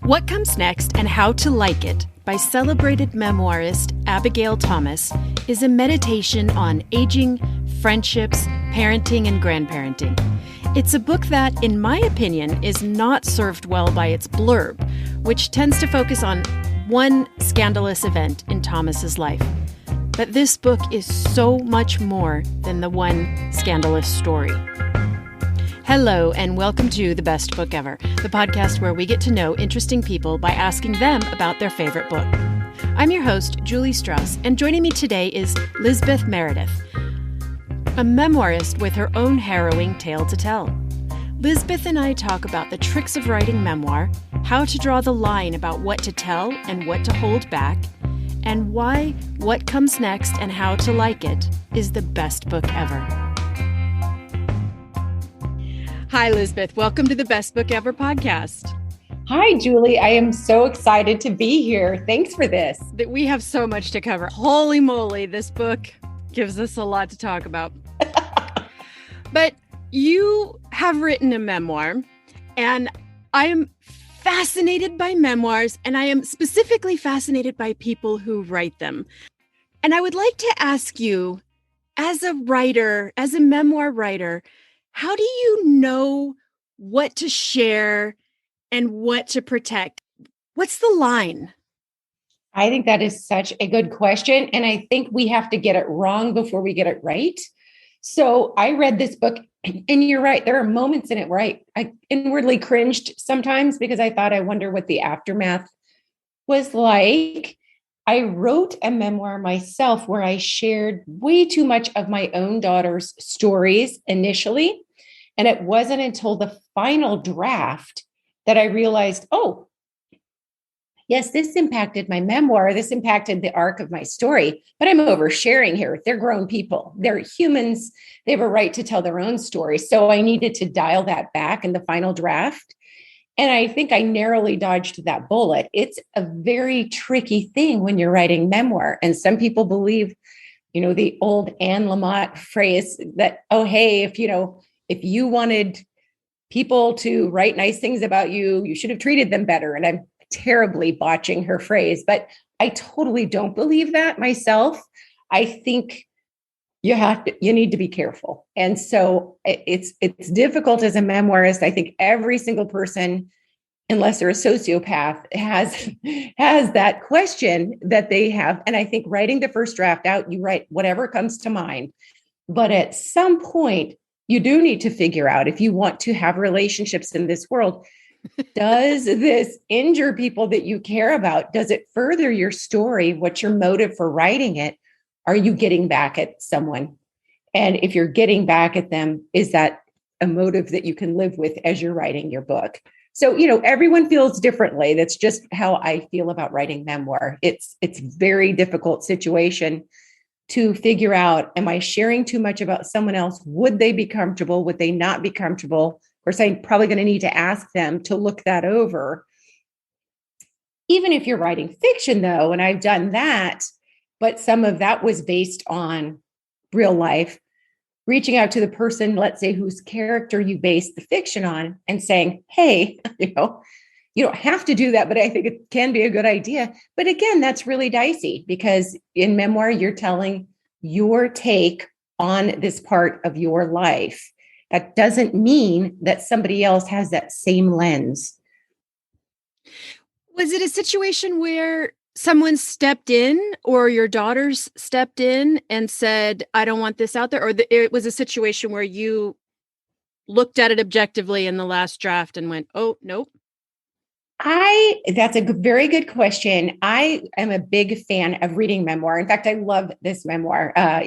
What Comes Next and How to Like It by celebrated memoirist Abigail Thomas is a meditation on aging, friendships, parenting, and grandparenting. It's a book that, in my opinion, is not served well by its blurb, which tends to focus on one scandalous event in Thomas's life. But this book is so much more than the one scandalous story. Hello, and welcome to The Best Book Ever, the podcast where we get to know interesting people by asking them about their favorite book. I'm your host, Julie Strauss, and joining me today is Lizbeth Meredith, a memoirist with her own harrowing tale to tell. Lizbeth and I talk about the tricks of writing memoir, how to draw the line about what to tell and what to hold back, and why What Comes Next and How to Like It is the best book ever. Hi, Lizbeth. Welcome to the Best Book Ever podcast. Hi, Julie. I am so excited to be here. Thanks for this. We have so much to cover. Holy moly, this book gives us a lot to talk about. But you have written a memoir, and I am fascinated by memoirs, and I am specifically fascinated by people who write them. And I would like to ask you, as a writer, as a memoir writer, how do you know what to share and what to protect? What's the line? I think that is such a good question. And I think we have to get it wrong before we get it right. So I read this book, and you're right. There are moments in it where I inwardly cringed sometimes because I thought, I wonder what the aftermath was like. I wrote a memoir myself where I shared way too much of my own daughter's stories initially. And it wasn't until the final draft that I realized, oh, yes, this impacted my memoir. This impacted the arc of my story, but I'm oversharing here. They're grown people. They're humans. They have a right to tell their own story. So I needed to dial that back in the final draft. And I think I narrowly dodged that bullet. It's a very tricky thing when you're writing memoir. And some people believe, the old Anne Lamott phrase that, oh, hey, if you wanted people to write nice things about you, you should have treated them better. And I'm terribly botching her phrase, but I totally don't believe that myself. I think you need to be careful. And so it's difficult as a memoirist. I think every single person, unless they're a sociopath, has that question that they have. And I think writing the first draft out, you write whatever comes to mind. But at some point, you do need to figure out, if you want to have relationships in this world, does this injure people that you care about? Does it further your story? What's your motive for writing it? Are you getting back at someone? And if you're getting back at them, is that a motive that you can live with as you're writing your book? So, everyone feels differently. That's just how I feel about writing memoir. It's a very difficult situation to figure out, am I sharing too much about someone else? Would they be comfortable? Would they not be comfortable? Of course, I'm probably going to need to ask them to look that over. Even if you're writing fiction, though, and I've done that, but some of that was based on real life, reaching out to the person, let's say, whose character you based the fiction on and saying, hey, you don't have to do that, but I think it can be a good idea. But again, that's really dicey because in memoir, you're telling your take on this part of your life. That doesn't mean that somebody else has that same lens. Was it a situation where someone stepped in, or your daughters stepped in and said, I don't want this out there? Or it was a situation where you looked at it objectively in the last draft and went, oh, nope? That's a very good question. I am a big fan of reading memoir. In fact, I love this memoir. I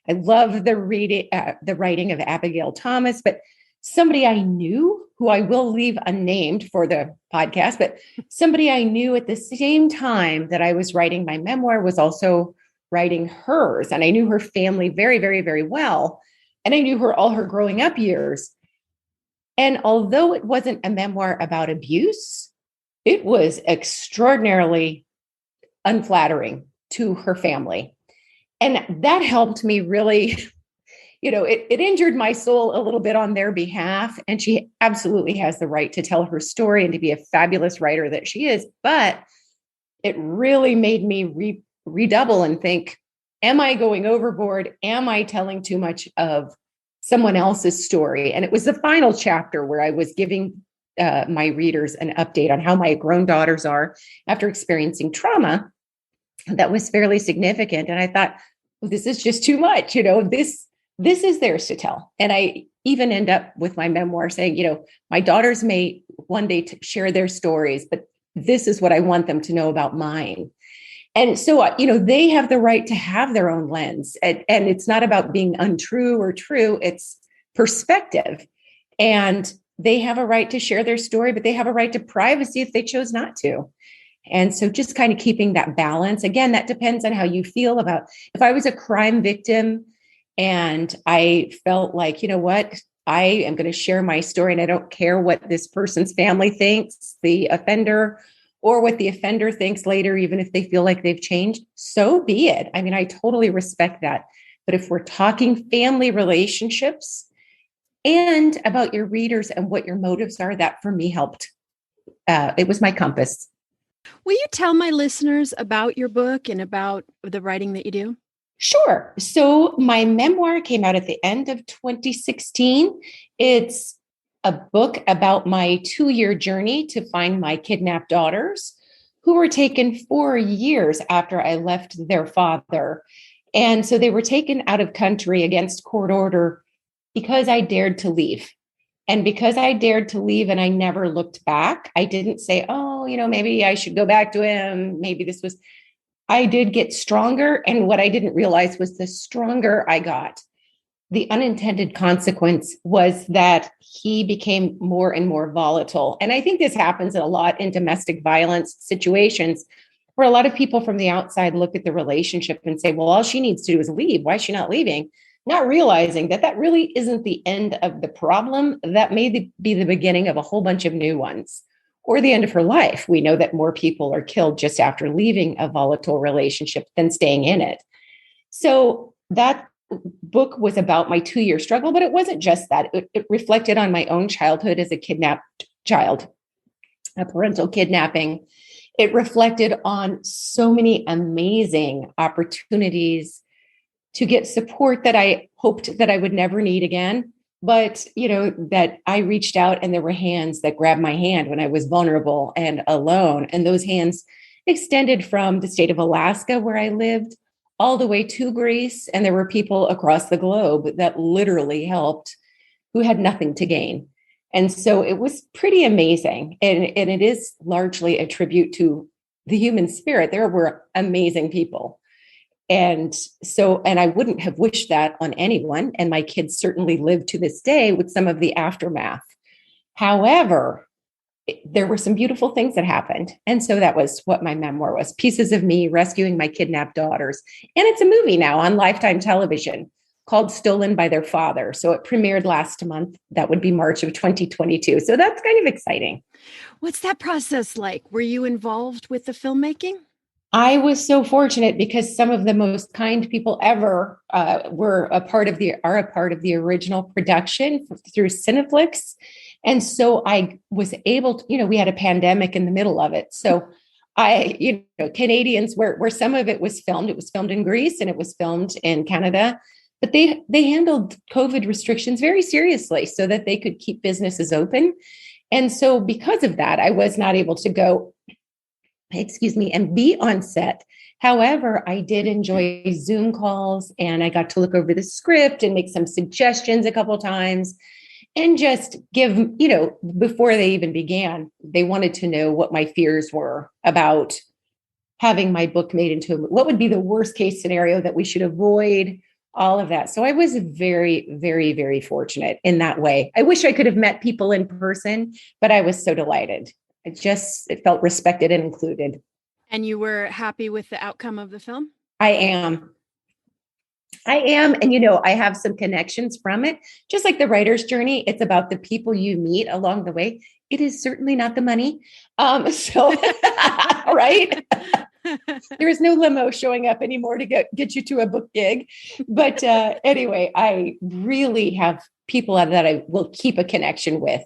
love the writing of Abigail Thomas, but somebody I knew, who I will leave unnamed for the podcast, but somebody I knew at the same time that I was writing my memoir was also writing hers. And I knew her family very, very, very well. And I knew all her growing up years. And although it wasn't a memoir about abuse, it was extraordinarily unflattering to her family. And that helped me really it injured my soul a little bit on their behalf. And she absolutely has the right to tell her story and to be a fabulous writer that she is. But it really made me redouble and think, am I going overboard? Am I telling too much of someone else's story? And it was the final chapter where I was giving my readers an update on how my grown daughters are after experiencing trauma that was fairly significant. And I thought, well, this is just too much. This is theirs to tell. And I even end up with my memoir saying, my daughters may one day share their stories, but this is what I want them to know about mine. And so, they have the right to have their own lens. And it's not about being untrue or true. It's perspective. And they have a right to share their story, but they have a right to privacy if they chose not to. And so just kind of keeping that balance. Again, that depends on how you feel about, if I was a crime victim and I felt like, what, I am going to share my story and I don't care what this person's family thinks, the offender, or what the offender thinks later, even if they feel like they've changed, so be it. I mean, I totally respect that. But if we're talking family relationships and about your readers and what your motives are, that for me helped. It was my compass. Will you tell my listeners about your book and about the writing that you do? Sure. So my memoir came out at the end of 2016. It's a book about my 2-year journey to find my kidnapped daughters, who were taken 4 years after I left their father. And so they were taken out of country against court order because I dared to leave. And because I dared to leave and I never looked back, I didn't say, oh, maybe I should go back to him. Maybe I did get stronger. And what I didn't realize was the stronger I got, the unintended consequence was that he became more and more volatile. And I think this happens a lot in domestic violence situations where a lot of people from the outside look at the relationship and say, well, all she needs to do is leave. Why is she not leaving? Not realizing that really isn't the end of the problem. That may be the beginning of a whole bunch of new ones, or the end of her life. We know that more people are killed just after leaving a volatile relationship than staying in it. So that book was about my 2-year struggle, but it wasn't just that. It reflected on my own childhood as a kidnapped child, a parental kidnapping. It reflected on so many amazing opportunities to get support that I hoped that I would never need again. But, that I reached out and there were hands that grabbed my hand when I was vulnerable and alone. And those hands extended from the state of Alaska, where I lived, all the way to Greece. And there were people across the globe that literally helped who had nothing to gain. And so it was pretty amazing. And it is largely a tribute to the human spirit. There were amazing people. And I wouldn't have wished that on anyone. And my kids certainly live to this day with some of the aftermath. However, there were some beautiful things that happened. And so that was what my memoir was: pieces of me rescuing my kidnapped daughters. And it's a movie now on Lifetime television called Stolen by Their Father. So it premiered last month. That would be March of 2022. So that's kind of exciting. What's that process like? Were you involved with the filmmaking? I was so fortunate because some of the most kind people ever are a part of the original production through Cineflix. And so I was able to, we had a pandemic in the middle of it. So Canadians, where some of it was filmed in Greece and it was filmed in Canada, but they handled COVID restrictions very seriously so that they could keep businesses open. And so because of that, I was not able to go and be on set. However, I did enjoy Zoom calls and I got to look over the script and make some suggestions a couple of times and just give, before they even began, they wanted to know what my fears were about having my book made into what would be the worst case scenario that we should avoid, all of that. So I was very, very, very fortunate in that way. I wish I could have met people in person, but I was so delighted. It felt respected and included. And you were happy with the outcome of the film? I am. And, I have some connections from it. Just like the writer's journey, it's about the people you meet along the way. It is certainly not the money. Right. There is no limo showing up anymore to get you to a book gig. But anyway, I really have people that I will keep a connection with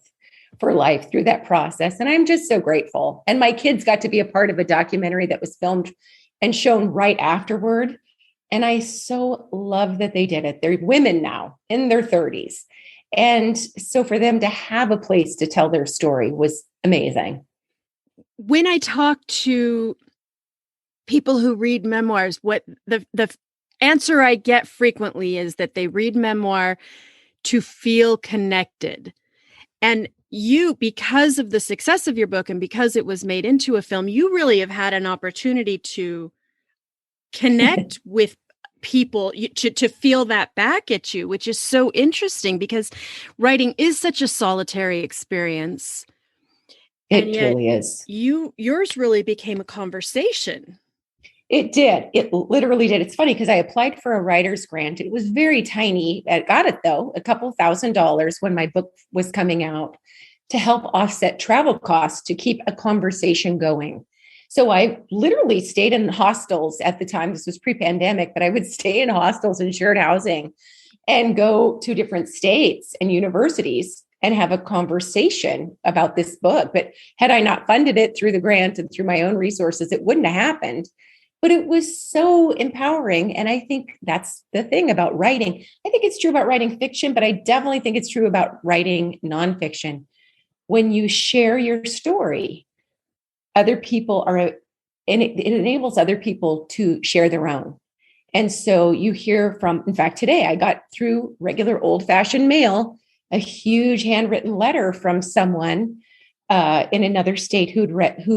for life through that process. And I'm just so grateful. And my kids got to be a part of a documentary that was filmed and shown right afterward. And I so love that they did it. They're women now in their 30s. And so for them to have a place to tell their story was amazing. When I talk to people who read memoirs, what the answer I get frequently is that they read memoir to feel connected. And you, because of the success of your book and because it was made into a film, you really have had an opportunity to connect with people, to feel that back at you, which is so interesting because writing is such a solitary experience. It truly is. Yours really became a conversation. It did. It literally did. It's funny because I applied for a writer's grant. It was very tiny. I got it though, a couple $1,000s when my book was coming out to help offset travel costs to keep a conversation going. So I literally stayed in hostels at the time. This was pre-pandemic, but I would stay in hostels and shared housing and go to different states and universities and have a conversation about this book. But had I not funded it through the grant and through my own resources, it wouldn't have happened. But it was so empowering. And I think that's the thing about writing. I think it's true about writing fiction, but I definitely think it's true about writing nonfiction. When you share your story, other people and it enables other people to share their own. And so you hear from, in fact, today I got through regular old-fashioned mail, a huge handwritten letter from someone in another state who'd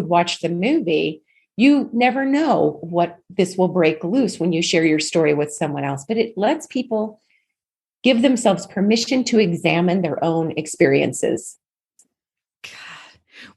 watched the movie. You never know what this will break loose when you share your story with someone else, but it lets people give themselves permission to examine their own experiences.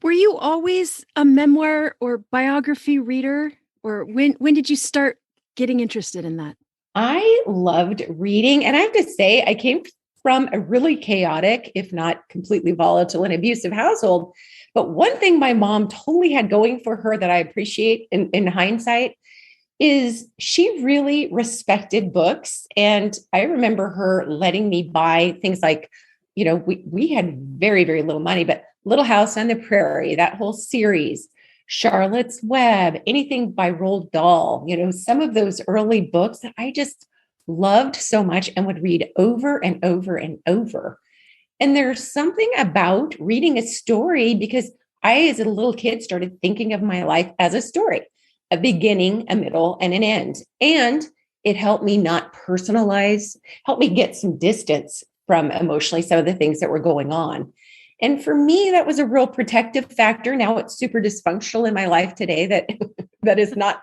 Were you always a memoir or biography reader? Or when did you start getting interested in that? I loved reading. And I have to say, I came from a really chaotic, if not completely volatile and abusive household. But one thing my mom totally had going for her that I appreciate in hindsight is she really respected books. And I remember her letting me buy things like, we had very, very little money, but Little House on the Prairie, that whole series, Charlotte's Web, anything by Roald Dahl, some of those early books that I just loved so much and would read over and over and over. And there's something about reading a story because I, as a little kid, started thinking of my life as a story, a beginning, a middle, and an end. And it helped me not personalize, helped me get some distance from emotionally some of the things that were going on. And for me, that was a real protective factor. Now it's super dysfunctional in my life today that is not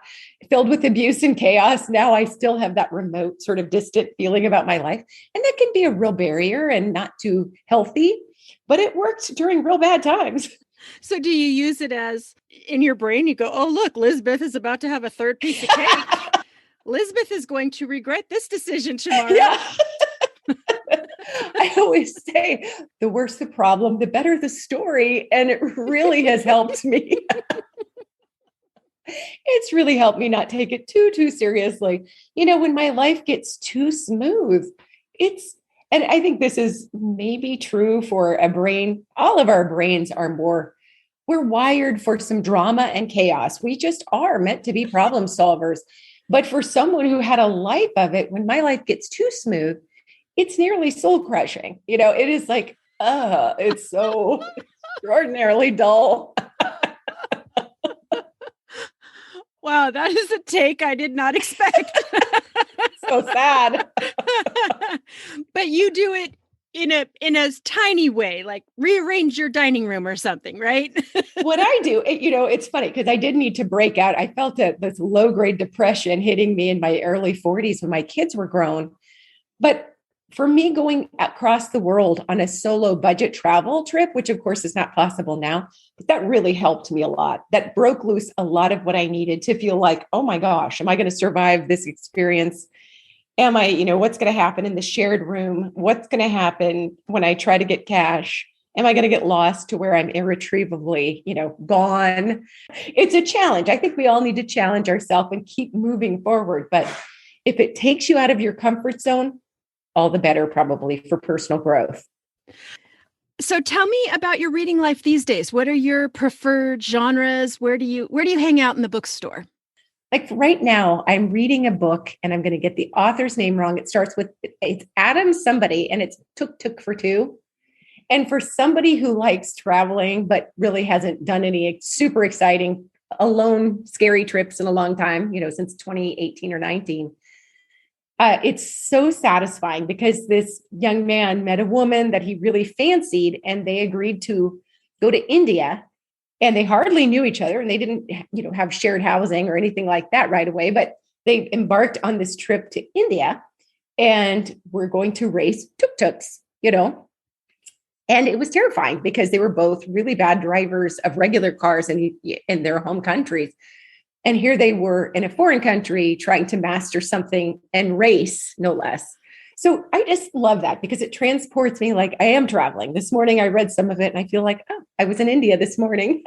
filled with abuse and chaos. Now I still have that remote sort of distant feeling about my life. And that can be a real barrier and not too healthy, but it worked during real bad times. So do you use it as in your brain? You go, oh, look, Lizbeth is about to have a third piece of cake. Lizbeth is going to regret this decision tomorrow. Yeah. I always say the worse the problem, the better the story. And it really has helped me. It's really helped me not take it too seriously. When my life gets too smooth, and I think this is maybe true for a brain. All of our brains we're wired for some drama and chaos. We just are meant to be problem solvers. But for someone who had a life of it, when my life gets too smooth, it's nearly soul crushing. It is like, it's so extraordinarily dull. Wow, that is a take I did not expect. So sad. But you do it in a tiny way, like rearrange your dining room or something, right? What I do, it's funny because I did need to break out. I felt this low-grade depression hitting me in my early 40s when my kids were grown. But for me, going across the world on a solo budget travel trip, which of course is not possible now, but that really helped me a lot. That broke loose a lot of what I needed to feel like, oh my gosh, am I going to survive this experience? Am I, what's going to happen in the shared room? What's going to happen when I try to get cash? Am I going to get lost to where I'm irretrievably, gone? It's a challenge. I think we all need to challenge ourselves and keep moving forward. But if it takes you out of your comfort zone, all the better probably for personal growth. So tell me about your reading life these days. What are your preferred genres? Where do you hang out in the bookstore? Like right now, I'm reading a book and I'm going to get the author's name wrong. It starts with, it's Adam somebody, and it's TukTuk for two. And for somebody who likes traveling, but really hasn't done any super exciting alone scary trips in a long time, since 2018 or 19, it's so satisfying because this young man met a woman that he really fancied, and they agreed to go to India, and they hardly knew each other, and they didn't, have shared housing or anything like that right away, but they embarked on this trip to India, and we're going to race tuk-tuks, And it was terrifying because they were both really bad drivers of regular cars in their home countries. And here they were in a foreign country trying to master something and race, no less. So I just love that because it transports me like I am traveling. This morning I read some of it and I feel like, oh, I was in India this morning.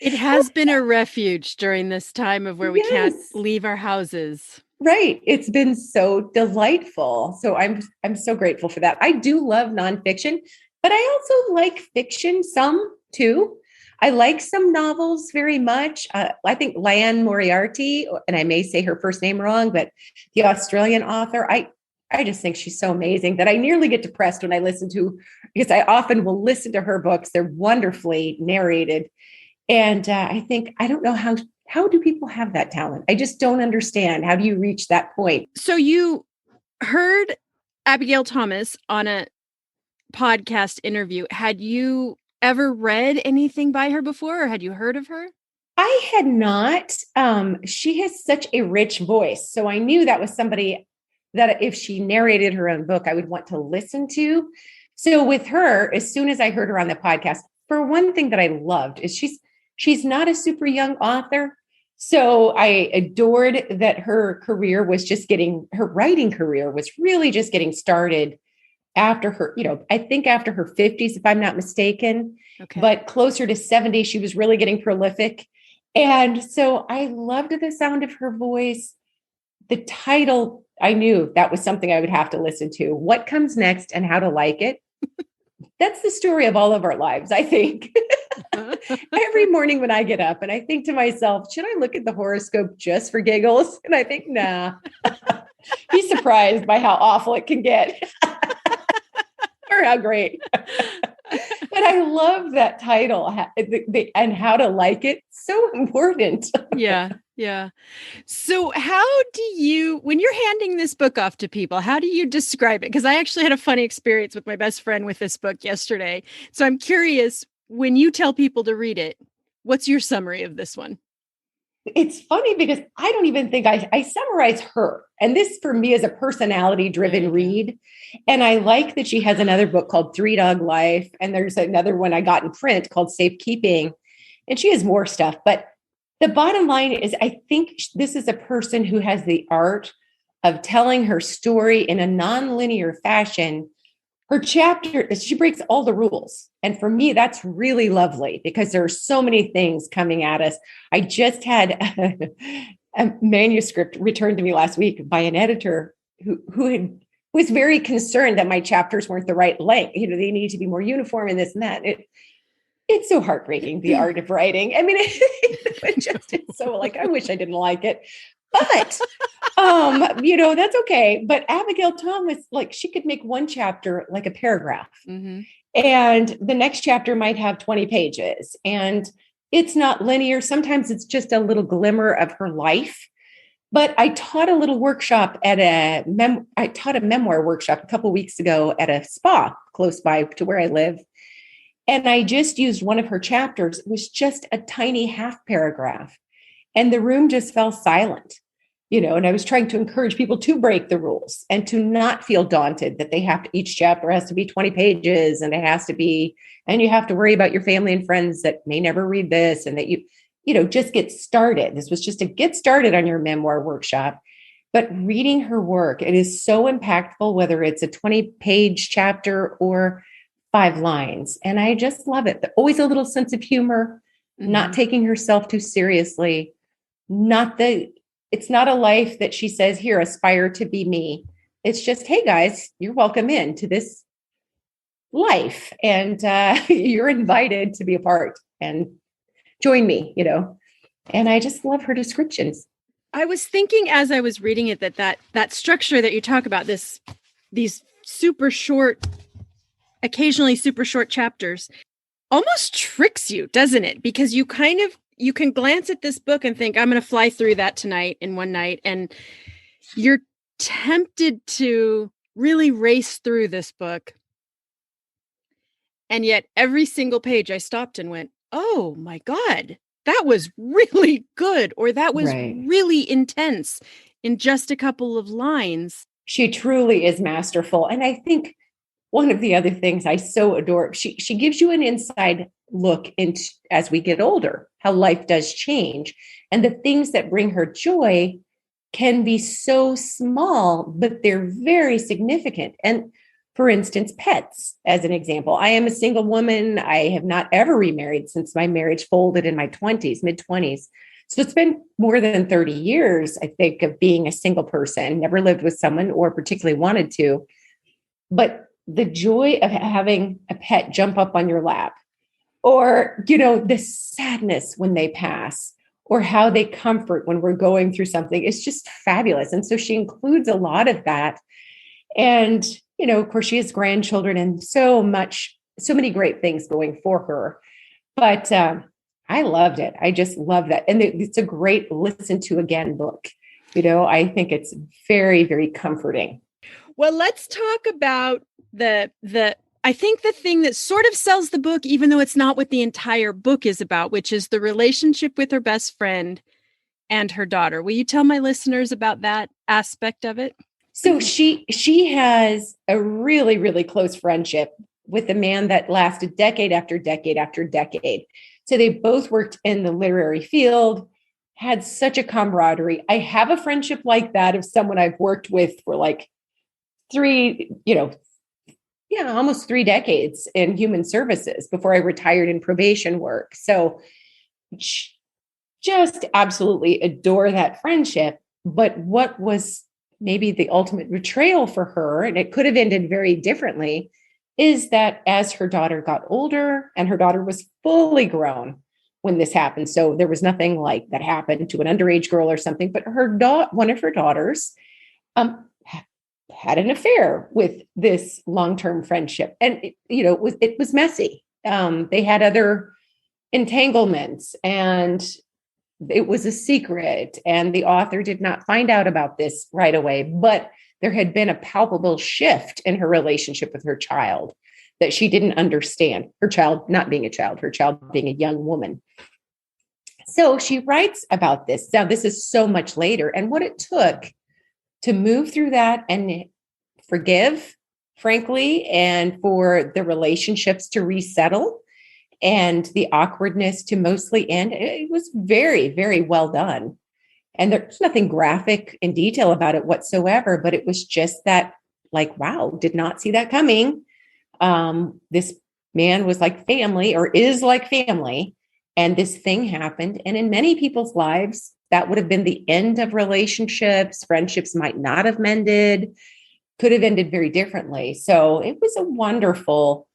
It has been a refuge during this time of where we can't leave our houses. Right. It's been so delightful. So I'm so grateful for that. I do love nonfiction, but I also like fiction some too. I like some novels very much. I think Liane Moriarty, and I may say her first name wrong, but the Australian author, I just think she's so amazing that I nearly get depressed when I listen to, because I often will listen to her books. They're wonderfully narrated. And I think, I don't know how do people have that talent? I just don't understand. How do you reach that point? So you heard Abigail Thomas on a podcast interview. Had you ever read anything by her before, or had you heard of her? I had not. She has such a rich voice. So I knew that was somebody that if she narrated her own book, I would want to listen to. So with her, as soon as I heard her on the podcast, for one thing that I loved is she's not a super young author. So I adored that her writing career was really just getting started after her, I think after her 50s, if I'm not mistaken, but closer to 70, she was really getting prolific. And so I loved the sound of her voice. The title, I knew that was something I would have to listen to. What Comes Next and How to Like It. That's the story of all of our lives, I think. Every morning when I get up and I think to myself, should I look at the horoscope just for giggles? And I think, nah, be surprised by how awful it can get. Or how great. But I love that title, and How to Like It. So important. Yeah. So when you're handing this book off to people, how do you describe it? Because I actually had a funny experience with my best friend with this book yesterday. So I'm curious, when you tell people to read it, what's your summary of this one? It's funny because I don't even think I summarize her. And this for me is a personality driven read. And I like that she has another book called 3-Dog Life. And there's another one I got in print called Safekeeping. And she has more stuff. But the bottom line is, I think this is a person who has the art of telling her story in a nonlinear fashion. Her chapter, she breaks all the rules. And for me, that's really lovely because there are so many things coming at us. I just had a manuscript returned to me last week by an editor who was very concerned that my chapters weren't the right length. They need to be more uniform and this and that. It's so heartbreaking, the art of writing. I mean, it's so like, I wish I didn't like it. But, that's okay. But Abigail Thomas, she could make one chapter like a paragraph. Mm-hmm. And the next chapter might have 20 pages. And it's not linear. Sometimes it's just a little glimmer of her life. But I taught a little workshop I taught a memoir workshop a couple of weeks ago at a spa close by to where I live. And I just used one of her chapters. It was just a tiny half paragraph. And the room just fell silent, and I was trying to encourage people to break the rules and to not feel daunted that each chapter has to be 20 pages and you have to worry about your family and friends that may never read this and that just get started. This was just a get started on your memoir workshop. But reading her work, it is so impactful, whether it's a 20-page chapter or 5 lines. And I just love it. Always a little sense of humor, not taking herself too seriously, it's not a life that she says, here, aspire to be me. It's just, hey guys, you're welcome into this life, and you're invited to be a part and join me, and I just love her descriptions. I was thinking as I was reading it that structure that you talk about, these super short, occasionally super short chapters, almost tricks you, doesn't it? Because you can glance at this book and think, I'm going to fly through that tonight in one night. And you're tempted to really race through this book. And yet every single page I stopped and went, oh my God, that was really good. Or that was really intense in just a couple of lines. She truly is masterful. And I think one of the other things I so adore, she gives you an inside look into, as we get older, how life does change. And the things that bring her joy can be so small, but they're very significant. And for instance, pets, as an example. I am a single woman. I have not ever remarried since my marriage folded in my mid-20s. So it's been more than 30 years, I think, of being a single person, never lived with someone or particularly wanted to. But the joy of having a pet jump up on your lap, or, the sadness when they pass, or how they comfort when we're going through something, is just fabulous. And so she includes a lot of that. And, of course, she has grandchildren and so many great things going for her. But I loved it. I just love that. And it's a great listen to again book. I think it's very, very comforting. Well, let's talk about I think the thing that sort of sells the book, even though it's not what the entire book is about, which is the relationship with her best friend and her daughter. Will you tell my listeners about that aspect of it? So she has a really, really close friendship with a man that lasted decade after decade after decade. So they both worked in the literary field, had such a camaraderie. I have a friendship like that of someone I've worked with for like almost 3 decades in human services before I retired in probation work. So just absolutely adore that friendship. But what was maybe the ultimate betrayal for her, and it could have ended very differently, is that as her daughter got older, and her daughter was fully grown when this happened, so there was nothing like that happened to an underage girl or something, but one of her daughters had an affair with this long-term friendship. And, it was messy. They had other entanglements, and it was a secret, and the author did not find out about this right away, but there had been a palpable shift in her relationship with her child that she didn't understand. Her child not being a child, her child being a young woman. So she writes about this. Now, this is so much later, and what it took to move through that and forgive, frankly, and for the relationships to resettle and the awkwardness to mostly end. It was very, very well done. And there's nothing graphic in detail about it whatsoever, but it was just that, like, wow, did not see that coming. This man was like family, or is like family, and this thing happened. And in many people's lives, that would have been the end of relationships. Friendships might not have mended, could have ended very differently. So it was a wonderful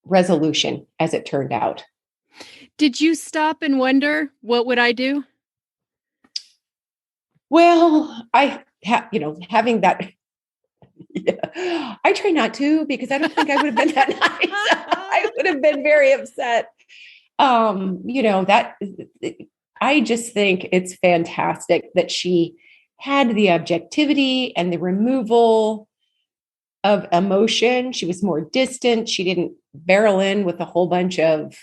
resolution, as it turned out. Did you stop and wonder, what would I do? Well, having that, I try not to, because I don't think I would have been that nice. I would have been very upset. That I just think it's fantastic that she had the objectivity and the removal of emotion. She was more distant. She didn't barrel in with a whole bunch of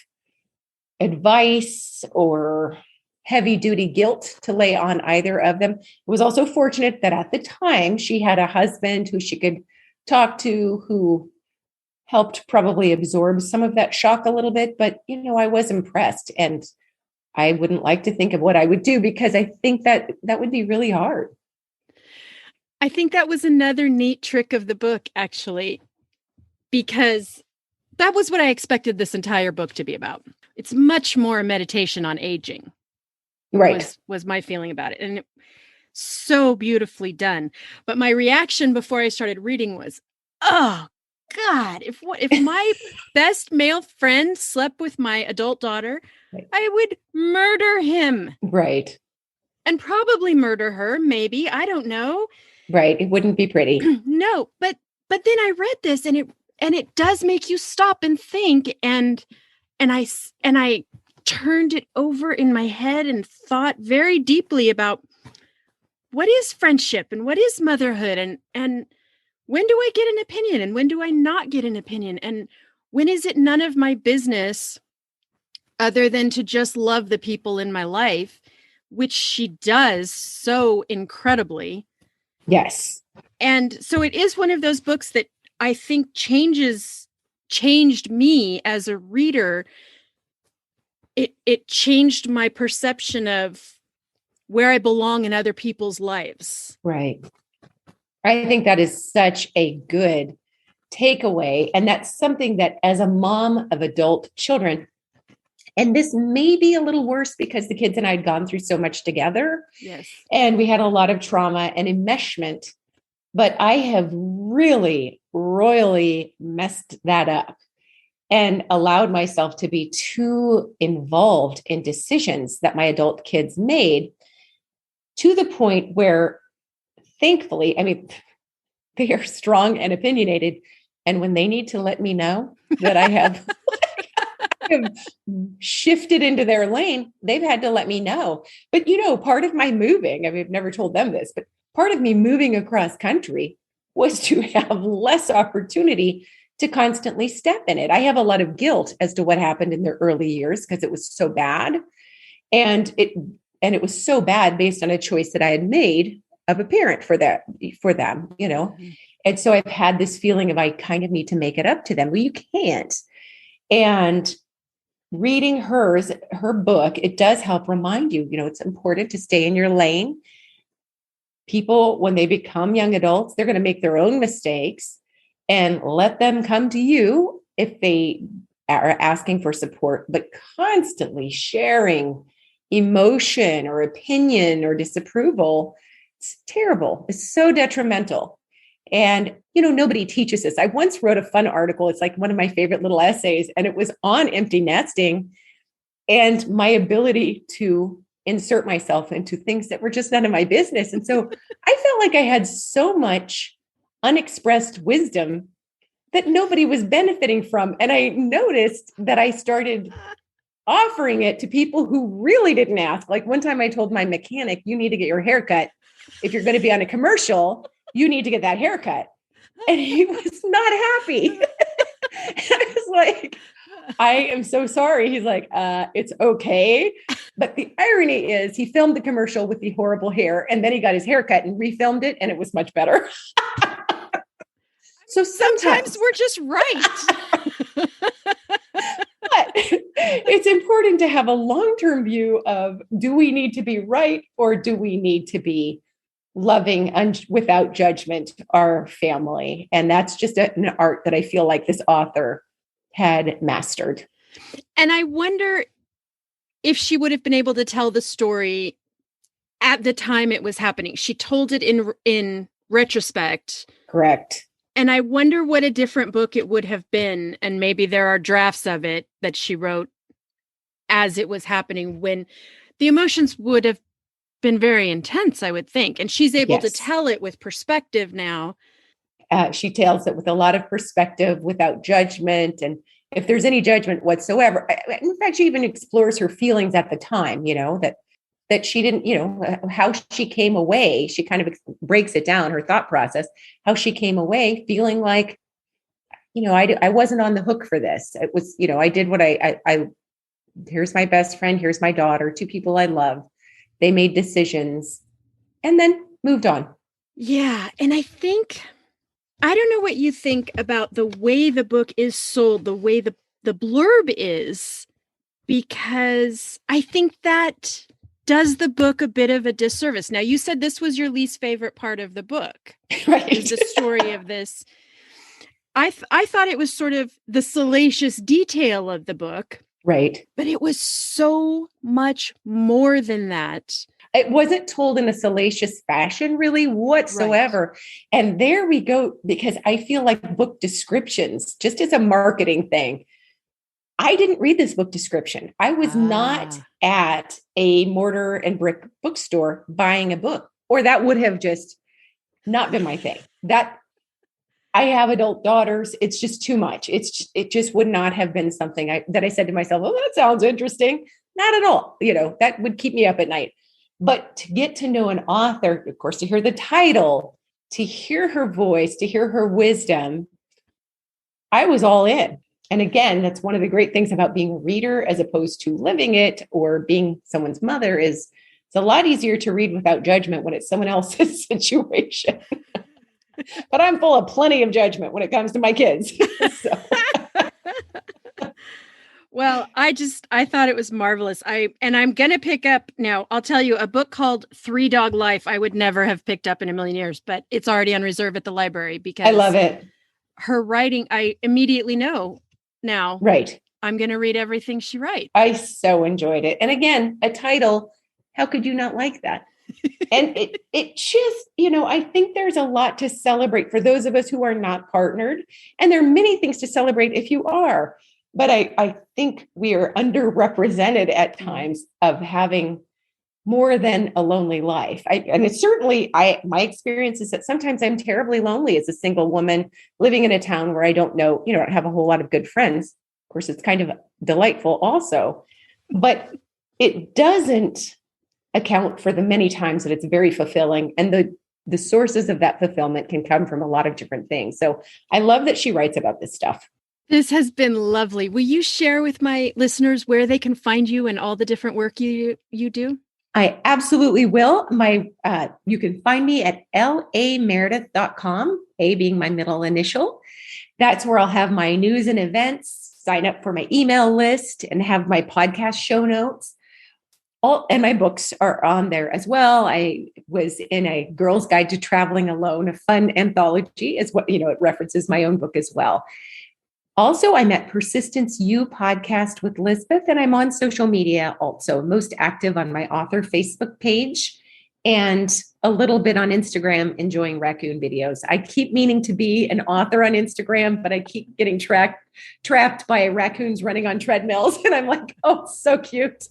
advice or heavy duty guilt to lay on either of them. It was also fortunate that at the time she had a husband who she could talk to, who helped probably absorb some of that shock a little bit. But, I was impressed, and I wouldn't like to think of what I would do, because I think that would be really hard. I think that was another neat trick of the book, actually, because that was what I expected this entire book to be about. It's much more a meditation on aging. Right. Was my feeling about it. And so beautifully done. But my reaction before I started reading was, oh God, if my best male friend slept with my adult daughter, Right. I would murder him. Right. And probably murder her, maybe. I don't know. Right. It wouldn't be pretty. No, but then I read this and it does make you stop and think, and I turned it over in my head and thought very deeply about what is friendship and what is motherhood, and when do I get an opinion and when do I not get an opinion, and when is it none of my business other than to just love the people in my life, which she does so incredibly. Yes. And so it is one of those books that I think changed me as a reader. It changed my perception of where I belong in other people's lives. Right. I think that is such a good takeaway. And that's something that as a mom of adult children, and this may be a little worse because the kids and I had gone through so much together. Yes. And we had a lot of trauma and enmeshment, but I have really royally messed that up and allowed myself to be too involved in decisions that my adult kids made, to the point where, thankfully, I mean, they are strong and opinionated. And when they need to let me know that I have shifted into their lane, they've had to let me know. But, part of my moving, I mean, I've never told them this, but part of me moving across country was to have less opportunity to constantly step in it. I have a lot of guilt as to what happened in their early years because it was so bad. And it was so bad based on a choice that I had made of a parent for them, Mm-hmm. And so I've had this feeling of I kind of need to make it up to them. Well, you can't. And reading her book, it does help remind you, it's important to stay in your lane. People, when they become young adults, they're going to make their own mistakes, and let them come to you if they are asking for support, but constantly sharing emotion or opinion or disapproval, it's terrible. It's so detrimental. And, nobody teaches this. I once wrote a fun article. It's like one of my favorite little essays, and it was on empty nesting and my ability to insert myself into things that were just none of my business. And so I felt like I had so much unexpressed wisdom that nobody was benefiting from. And I noticed that I started offering it to people who really didn't ask. Like one time I told my mechanic, you need to get your hair cut. If you're going to be on a commercial, you need to get that haircut. And he was not happy. And I was like, I am so sorry. He's like, it's okay. But the irony is he filmed the commercial with the horrible hair, and then he got his haircut and refilmed it, and it was much better. So sometimes we're just right. But it's important to have a long-term view of, do we need to be right, or do we need to be loving and without judgment our family? And that's just an art that I feel like this author had mastered. And I wonder if she would have been able to tell the story at the time it was happening. She told it in retrospect. Correct. And I wonder what a different book it would have been. And maybe there are drafts of it that she wrote as it was happening, when the emotions would have been very intense, I would think. And she's able to tell it with perspective now. She tells it with a lot of perspective, without judgment. And if there's any judgment whatsoever, in fact, she even explores her feelings at the time, that she didn't, how she came away. She kind of breaks it down, her thought process, how she came away feeling like, I wasn't on the hook for this. It was, I did what I here's my best friend, here's my daughter, two people I love. They made decisions and then moved on. Yeah. And I don't know what you think about the way the book is sold, the way the blurb is, because I think that does the book a bit of a disservice. Now, you said this was your least favorite part of the book. Right. Is the story of this. I thought it was sort of the salacious detail of the book. Right. But it was so much more than that. It wasn't told in a salacious fashion, really, whatsoever. Right. And there we go, because I feel like book descriptions, just as a marketing thing, I didn't read this book description. I was not at a mortar and brick bookstore buying a book, or that would have just not been my thing. That I have adult daughters. It's just too much. It just would not have been something that I said to myself, oh, that sounds interesting. Not at all. That would keep me up at night. But to get to know an author, of course, to hear the title, to hear her voice, to hear her wisdom, I was all in. And again, that's one of the great things about being a reader as opposed to living it or being someone's mother is it's a lot easier to read without judgment when it's someone else's situation. But I'm full of plenty of judgment when it comes to my kids. Well, I thought it was marvelous. I'm going to pick up now. I'll tell you a book called 3 Dog Life. I would never have picked up in a million years, but it's already on reserve at the library because I love it. Her writing, I immediately know now. Right. I'm going to read everything she writes. I so enjoyed it. And again, a title, how could you not like that? And it just, I think there's a lot to celebrate for those of us who are not partnered. And there are many things to celebrate if you are. But I think we are underrepresented at times of having more than a lonely life. My experience is that sometimes I'm terribly lonely as a single woman living in a town where I don't know, don't have a whole lot of good friends. Of course, it's kind of delightful also, but it doesn't account for the many times that it's very fulfilling. And the sources of that fulfillment can come from a lot of different things. So I love that she writes about this stuff. This has been lovely. Will you share with my listeners where they can find you and all the different work you do? I absolutely will. You can find me at lameredith.com, A being my middle initial. That's where I'll have my news and events, sign up for my email list, and have my podcast show notes. And my books are on there as well. I was in a Girl's Guide to Traveling Alone, a fun anthology, is what, it references my own book as well. Also, I'm at Persistence U podcast with Lizbeth, and I'm on social media also, most active on my author Facebook page and a little bit on Instagram, enjoying raccoon videos. I keep meaning to be an author on Instagram, but I keep getting trapped by raccoons running on treadmills. And I'm like, oh, it's so cute.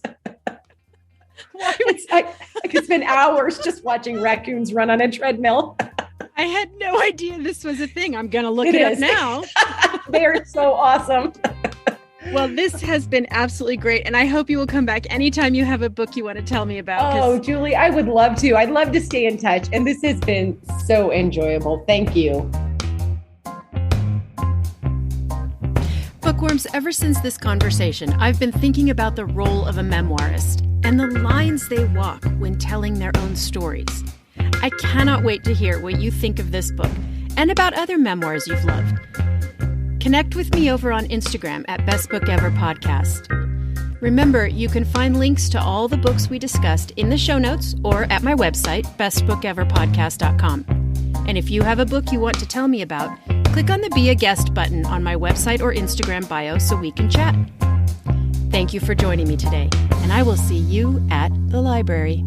I could spend hours just watching raccoons run on a treadmill. I had no idea this was a thing. I'm going to look it up now. They're so awesome. Well, this has been absolutely great. And I hope you will come back anytime you have a book you want to tell me about. Oh, Julie, I would love to. I'd love to stay in touch. And this has been so enjoyable. Thank you. Bookworms, ever since this conversation, I've been thinking about the role of a memoirist and the lines they walk when telling their own stories. I cannot wait to hear what you think of this book and about other memoirs you've loved. Connect with me over on Instagram at Best Book Ever Podcast. Remember, you can find links to all the books we discussed in the show notes or at my website, bestbookeverpodcast.com. And if you have a book you want to tell me about, click on the Be a Guest button on my website or Instagram bio so we can chat. Thank you for joining me today, and I will see you at the library.